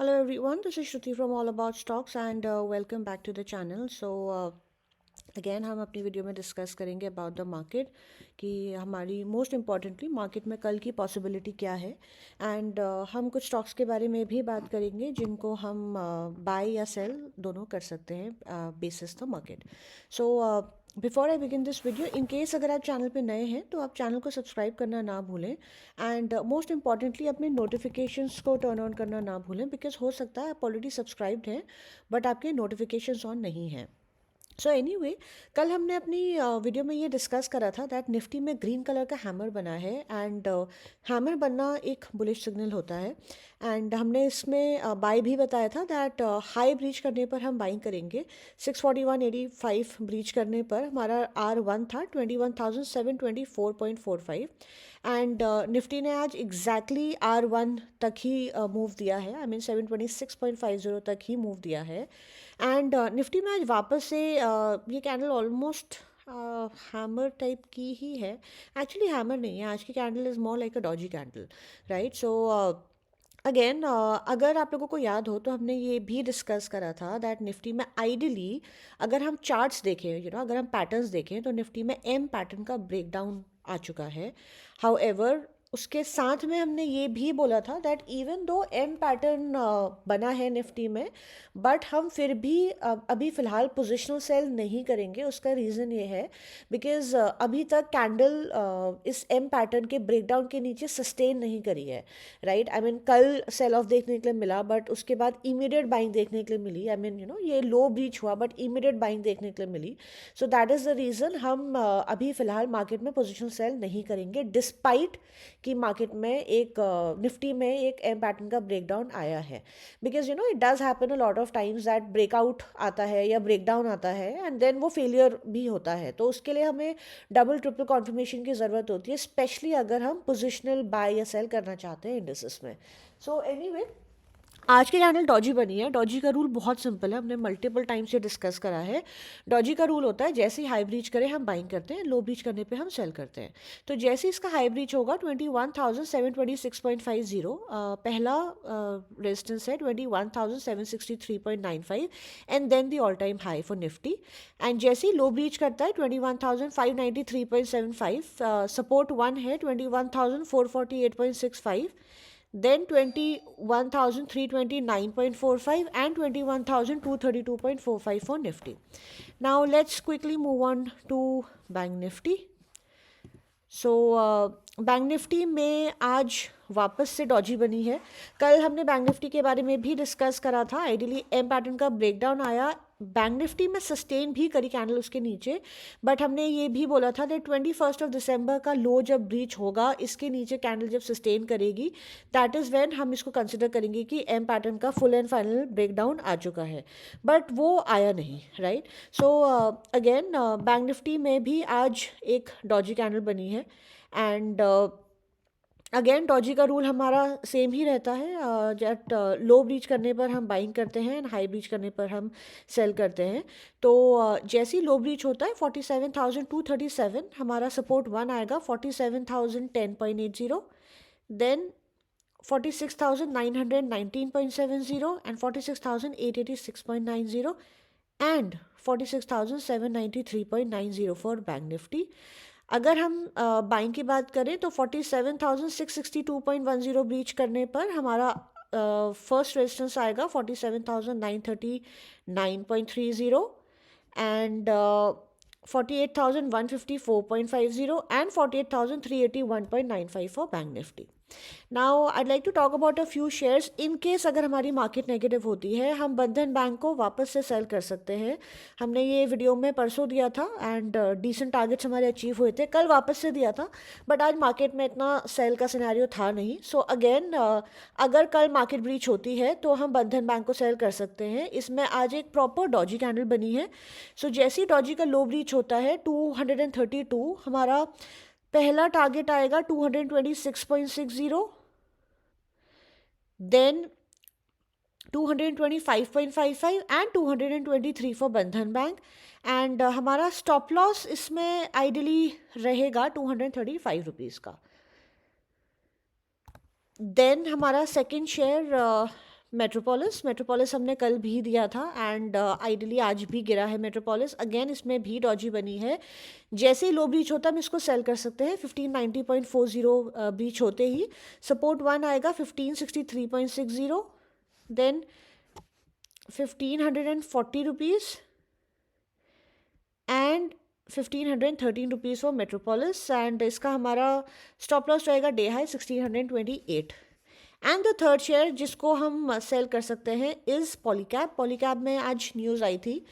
Hello everyone, this is Shruti from All About Stocks and welcome back to the channel. Again हम अपनी video में discuss करेंगे about the market कि हमारी most importantly market में कल की पॉसिबिलिटी क्या है एंड हम कुछ स्टॉक्स के बारे में भी बात करेंगे जिनको हम बाय या सेल दोनों कर सकते हैं basis the market. So before I begin this video, in case अगर आप चैनल पे नए हैं तो आप चैनल को सब्सक्राइब करना ना भूलें एंड मोस्ट इम्पॉर्टेंटली अपने नोटिफिकेशंस को टर्न ऑन करना ना भूलें बिकॉज हो सकता है आप ऑलरेडी सब्सक्राइब्ड हैं बट आपके नोटिफिकेशंस ऑन नहीं हैं. सो एनीवे, कल हमने अपनी वीडियो में ये डिस्कस करा था दैट निफ्टी में ग्रीन कलर का हैमर बना है एंड हैमर बनना एक बुलिश सिग्नल होता है एंड हमने इसमें बाय भी बताया था दैट हाई ब्रीच करने पर हम बाइंग करेंगे. 641.85 ब्रीच करने पर हमारा R1 था 21,724.45 एंड निफ्टी ने आज एग्जैक्टली R1 तक ही मूव दिया है. आई मीन 726.50 तक ही मूव दिया है एंड निफ्टी में आज वापस से ये कैंडल ऑलमोस्ट हैमर टाइप की ही है. एक्चुअली हैमर नहीं है, आज की candle is more like a Doge candle, right. Again अगर आप लोगों को याद हो तो हमने ये भी डिस्कस करा था दैट निफ्टी में आइडियली अगर हम चार्ट्स देखें, अगर हम पैटर्न्स देखें तो निफ्टी में एम पैटर्न का ब्रेकडाउन आ चुका है. हाउएवर उसके साथ में हमने ये भी बोला था that even though M pattern बना है निफ्टी में बट हम फिर भी अभी फ़िलहाल पोजिशनल सेल नहीं करेंगे. उसका रीज़न ये है बिकॉज अभी तक कैंडल इस एम पैटर्न के ब्रेकडाउन के नीचे सस्टेन नहीं करी है, राइट. आई मीन कल सेल ऑफ देखने के लिए मिला बट उसके बाद इमीडिएट बाइंग देखने के लिए मिली. आई मीन ये लो ब्रीच हुआ बट इमीडिएट बाइंग देखने के लिए मिली. So that is the reason हम अभी फ़िलहाल मार्केट में पोजिशनल सेल नहीं करेंगे डिस्पाइट कि मार्केट में एक निफ्टी में एक एम पैटर्न का ब्रेकडाउन आया है. Because it does happen a lot of times that breakout आता है या ब्रेकडाउन आता है एंड देन वो फेलियर भी होता है. तो उसके लिए हमें डबल ट्रिपल कॉन्फर्मेशन की ज़रूरत होती है, स्पेशली अगर हम पोजिशनल बाय या सेल करना चाहते हैं इंडिसेस में. सो एनीवे, आज की कैंडल डॉजी बनी है. डॉजी का रूल बहुत सिंपल है, हमने मल्टीपल टाइम से डिस्कस करा है. डॉजी का रूल होता है जैसे ही हाई ब्रीच करें हम बाइंग करते हैं, लो ब्रीच करने पे हम सेल करते हैं. तो जैसे इसका हाई ब्रीच होगा 21,726.50, पहला रेजिस्टेंस है 21,763.95 and then the all time high for Nifty. एंड जैसे ही लो ब्रीच करता है 21,593.75, सपोर्ट 1 है 21,448.65, then 21,329.45 and 21,232.45 for Nifty. Now let's quickly move on to Bank Nifty. Bank Nifty में आज वापस से डॉजी बनी है. कल हमने बैंक निफ्टी के बारे में भी डिस्कस करा था. आइडियली एम पैटर्न का ब्रेकडाउन आया, बैंक निफ्टी में सस्टेन भी करी कैंडल उसके नीचे, बट हमने ये भी बोला था दैट 21 दिसंबर का लो जब ब्रीच होगा, इसके नीचे कैंडल जब सस्टेन करेगी, दैट इज़ व्हेन हम इसको कंसिडर करेंगे कि एम पैटर्न का फुल एंड फाइनल ब्रेकडाउन आ चुका है. बट वो आया नहीं, राइट. अगेन बैंक निफ्टी में भी आज एक डॉजी कैंडल बनी है एंड अगेन डॉजी का रूल हमारा सेम ही रहता है. जब लो ब्रीच करने पर हम बाइंग करते हैं एंड हाई ब्रीच करने पर हम सेल करते हैं. तो जैसे ही लो ब्रीच होता है 47,237 हमारा सपोर्ट 1 आएगा, 47,010.80, then 46,919.70 and 46,886.90 and 46,793.90 for bank Nifty. अगर हम बाइंग की बात करें तो 47,662.10 ब्रीच करने पर हमारा फर्स्ट रेजिस्टेंस आएगा 47,939.30 and 48,154.50 and 48,381.95 for bank Nifty. Now I like to talk about a few shares. In case अगर हमारी मार्केट नेगेटिव होती है, हम बंधन बैंक को वापस से सेल कर सकते हैं. हमने ये वीडियो में परसों दिया था एंड डिसेंट टारगेट्स हमारे अचीव हुए थे. कल वापस से दिया था बट आज मार्केट में इतना सेल का सिनेरियो था नहीं. सो अगेन अगर कल मार्केट ब्रीच होती है तो हम बंधन बैंक को सेल कर सकते हैं. इसमें आज एक प्रॉपर डॉजी कैंडल बनी है. जैसे ही डॉजी का लो ब्रीच होता है 232, हमारा पहला टारगेट आएगा 226.60, देन 225.55 एंड 223 फॉर बंधन बैंक एंड हमारा स्टॉप लॉस इसमें आइडियली रहेगा 235 रुपीज़ का. देन हमारा सेकेंड शेयर मेट्रोपोलिस हमने कल भी दिया था एंड आइडली आज भी गिरा है मेट्रोपोलिस। अगेन इसमें भी डॉजी बनी है। जैसे ही लो ब्रीच होता है हम इसको सेल कर सकते हैं 1590.40 ब्रीच होते ही। सपोर्ट वन आएगा 1563.60, then 1540 rupees and 1513 rupees for Metropolis. And इसका हमारा स्टॉप लॉस रहेगा day high 1628। And the third share जिसको हम सेल कर सकते हैं इज़ पॉलीकैब। पॉलीकैब में आज न्यूज़ आई थी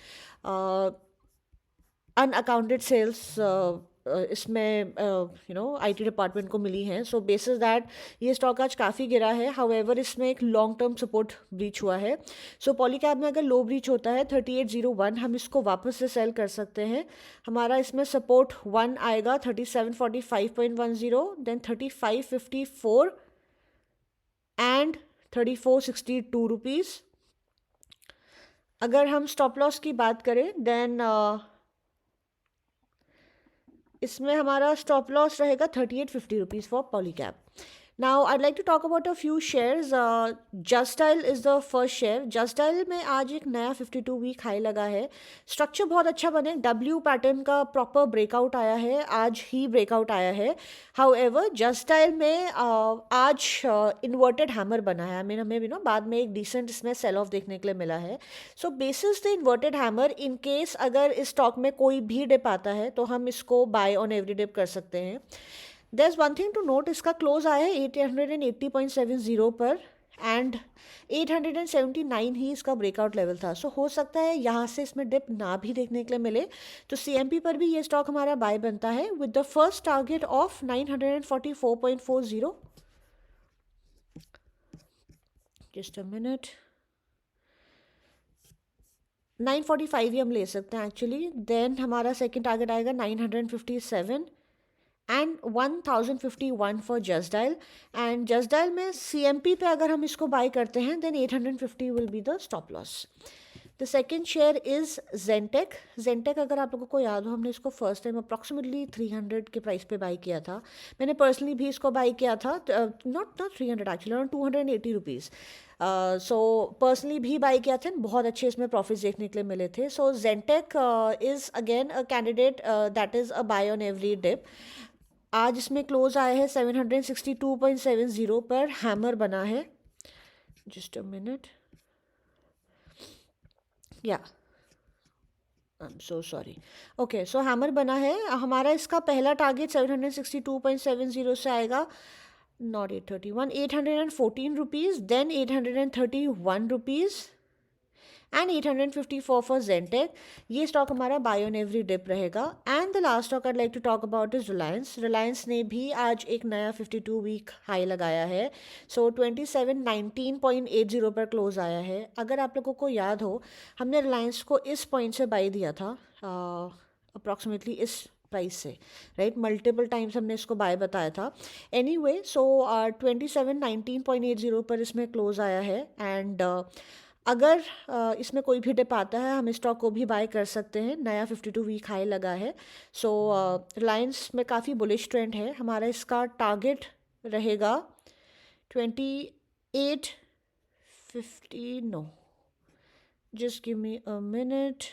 अनअकाउंटेड सेल्स इसमें आईटी डिपार्टमेंट को मिली हैं। सो बेसिस दैट ये स्टॉक आज काफ़ी गिरा है। हाउएवर इसमें एक लॉन्ग टर्म सपोर्ट ब्रीच हुआ है। सो पॉलीकैब में अगर लो ब्रीच होता है 3801 हम इसको वापस से सेल कर सकते हैं। हमारा इसमें सपोर्ट वन आएगा 3745.10, देन 3554 एंड 3462 रुपीज़। अगर हम स्टॉप लॉस की बात करें देन इसमें हमारा स्टॉप लॉस रहेगा 3850 rupees for Polycab. Now I like to talk about a few shares. Just Dial is the first share. Just Dial में आज एक नया 52 वीक हाई लगा है। स्ट्रक्चर बहुत अच्छा बने, डब्ल्यू पैटर्न का प्रॉपर ब्रेकआउट आया है, आज ही ब्रेकआउट आया है। हाउएवर जस्ट डायल में आज इन्वर्टेड हैमर बना है। हमें भी ना बाद में एक डिसेंट इसमें सेल ऑफ देखने के लिए मिला है। So basis the inverted hammer in case अगर इस स्टॉक में कोई भी डिप आता है तो हम इसको बाय ऑन एवरी डिप कर सकते हैं। There is one thing to note, इसका क्लोज आया है 880.70 पर एंड 879 ही इसका ब्रेकआउट लेवल था। सो हो सकता है यहाँ से इसमें डिप ना भी देखने के लिए मिले, तो CMP पर भी ये स्टॉक हमारा बाय बनता है with the first target of 944.40। Just a minute, 945 ही हम ले सकते हैं एक्चुअली। देन हमारा सेकेंड टारगेट आएगा 957 and 1051 for Just Dial. And Just Dial में CMP पे अगर हम इसको बाय करते हैं then 850 will be the stop loss. The second share is Gentech. Gentech अगर आप लोगों को याद हो हमने इसको फर्स्ट टाइम अप्रॉक्सीमेटली 300 के प्राइस पे बाय किया था। मैंने पर्सनली भी इसको बाय किया था, not 300 actually, around 280 rupees. So personally भी बाय किया था, बहुत अच्छे इसमें प्रॉफिट्स देखने के लिए मिले थे। So Gentech is again a candidate that is a buy on every dip. आज इसमें क्लोज आया है 762.70 पर, हैमर बना है। Just a minute, yeah I am so sorry. Okay, so hammer बना है हमारा। इसका पहला टारगेट 762.70 से आएगा, not 831, 814 rupees, then 831 rupees and 854 for Gentech. ये स्टॉक हमारा बाय ऑन एवरी डिप रहेगा। And the last stock I like to talk about is Reliance. Reliance ने भी आज एक नया 52 वीक हाई लगाया है। सो 2719.80 पर क्लोज आया है। अगर आप लोगों को याद हो हमने रिलायंस को इस पॉइंट से बाय दिया था अप्रॉक्सीमेटली इस प्राइस से, राइट। मल्टीपल टाइम्स हमने इसको बाय बताया था। एनीवे, सो 2719.80 पर इसमें क्लोज आया है। एंड अगर इसमें कोई भी डिप आता है हम स्टॉक को भी बाय कर सकते हैं। नया 52 वीक हाई लगा है। सो रिलायंस में काफ़ी बुलिश ट्रेंड है। हमारा इसका टारगेट रहेगा 2850, know just give me a minute,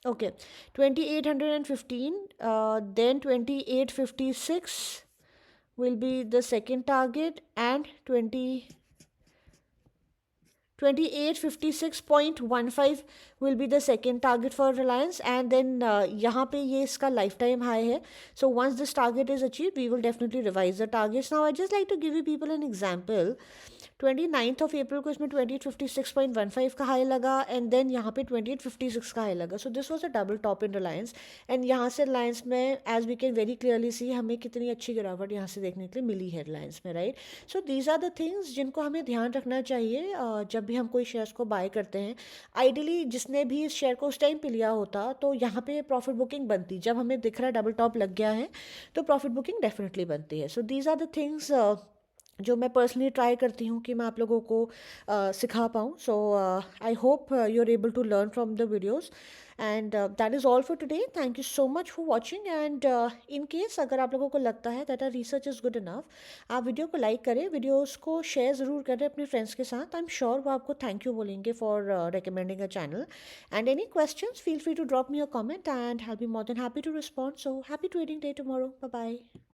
okay, 2815, then 2856 will be the second target and 2856.15 will be the second target for Reliance, and then यहाँ पे ये इसका लाइफ टाइम हाई है. So once this target is achieved we will definitely revise the targets. Now I just like to give you people an example. 29th of April को इसमें 2856.15 का high लगा and then यहाँ पे 2856 का high लगा. So this was a double top in Reliance and यहाँ से रिलायंस में as we can very clearly see हमें कितनी अच्छी गिरावट यहाँ से देखने के लिए मिली है रिलायंस में, right. So these are the things जिनको हमें ध्यान रखना चाहिए जब भी हम कोई शेयर्स को बाय करते हैं. आइडियली जिसने भी इस शेयर को उस टाइम पे लिया होता तो यहाँ पे प्रॉफिट बुकिंग बनती. जब हमें दिख रहा है डबल टॉप लग गया है तो प्रॉफिट बुकिंग डेफिनेटली बनती है. So these are the things जो मैं पर्सनली ट्राई करती हूँ कि मैं आप लोगों को सिखा पाऊँ. So I hope you are able to learn from the videos. And that is all for today. Thank you so much for watching. And in case अगर आप लोगों को लगता है that our research is good enough, आप video को like करें, videos को शेयर ज़रूर करें अपने फ्रेंड्स के साथ. आई एम श्योर वो आपको थैंक यू बोलेंगे for recommending a channel. And any questions feel free to drop me a comment and I will be more than happy to respond. So happy trading day tomorrow. Bye bye.